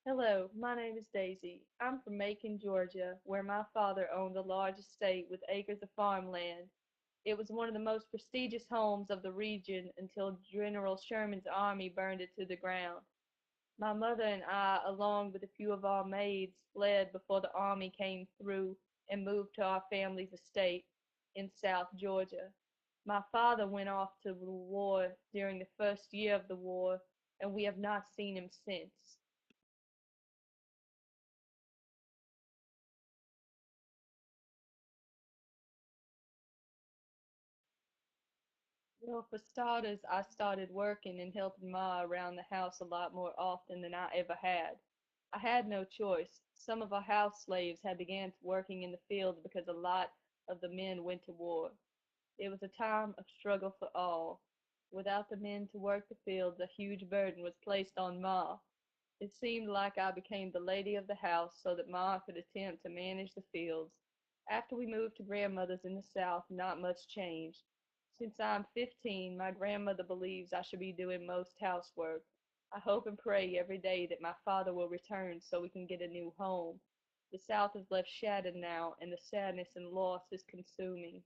Hello, my name is Daisy. I'm from Macon, Georgia, where my father owned a large estate with acres of farmland. It was one of the most prestigious homes of the region until General Sherman's army burned it to the ground. My mother and I, along with a few of our maids, fled before the army came through and moved to our family's estate in South Georgia. My father went off to the war during the first year of the war, and we have not seen him since. Well, for starters, I started working and helping Ma around the house a lot more often than I ever had. I had no choice. Some of our house slaves had began working in the fields because a lot of the men went to war. It was a time of struggle for all. Without the men to work the fields, a huge burden was placed on Ma. It seemed like I became the lady of the house so that Ma could attempt to manage the fields. After we moved to grandmother's in the South, not much changed. Since I'm 15, my grandmother believes I should be doing most housework. I hope and pray every day that my father will return so we can get a new home. The South is left shattered now, and the sadness and loss is consuming.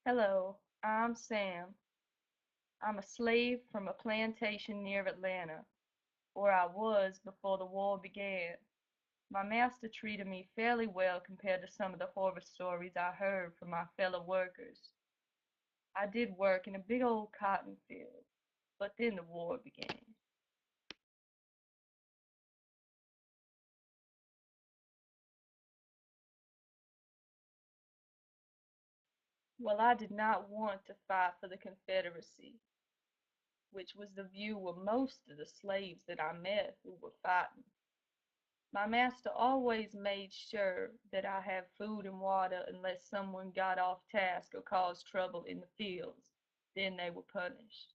Hello, I'm Sam. I'm a slave from a plantation near Atlanta, where I was before the war began. My master treated me fairly well compared to some of the horror stories I heard from my fellow workers. I did work in a big old cotton field, but then the war began. Well, I did not want to fight for the Confederacy, which was the view of most of the slaves that I met who were fighting. My master always made sure that I have food and water unless someone got off task or caused trouble in the fields. Then they were punished.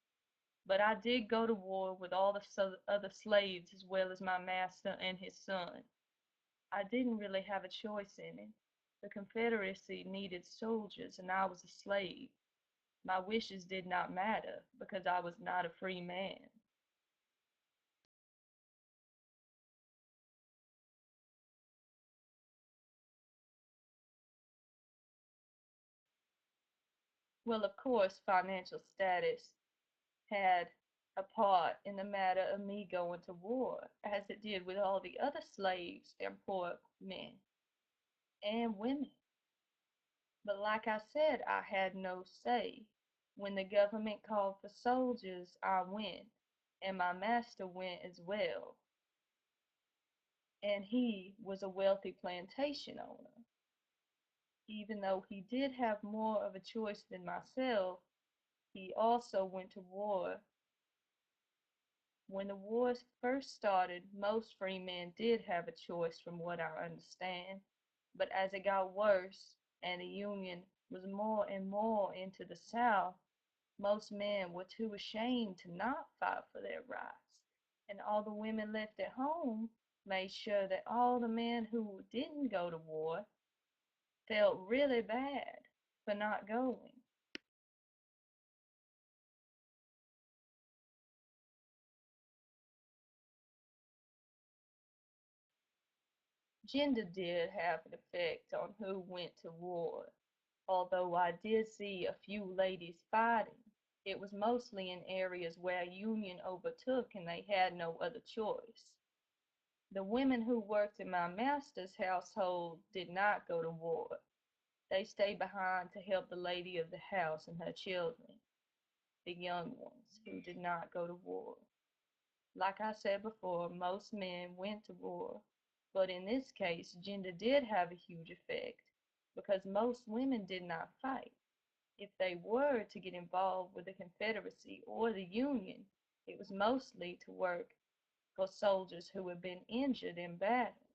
But I did go to war with all the other slaves as well as my master and his son. I didn't really have a choice in it. The Confederacy needed soldiers and I was a slave. My wishes did not matter because I was not a free man. Well, of course, financial status had a part in the matter of me going to war, as it did with all the other slaves and poor men and women. But like I said, I had no say. When the government called for soldiers, I went, and my master went as well. And he was a wealthy plantation owner. Even though he did have more of a choice than myself, he also went to war. When the wars first started, most free men did have a choice from what I understand, but as it got worse and the Union was more and more into the South, most men were too ashamed to not fight for their rights, and all the women left at home made sure that all the men who didn't go to war felt really bad for not going. Gender did have an effect on who went to war. Although I did see a few ladies fighting, it was mostly in areas where Union overtook and they had no other choice. The women who worked in my master's household did not go to war. They stayed behind to help the lady of the house and her children, the young ones who did not go to war. Like I said before, most men went to war, but in this case, gender did have a huge effect because most women did not fight. If they were to get involved with the Confederacy or the Union, it was mostly to work for soldiers who had been injured in battle.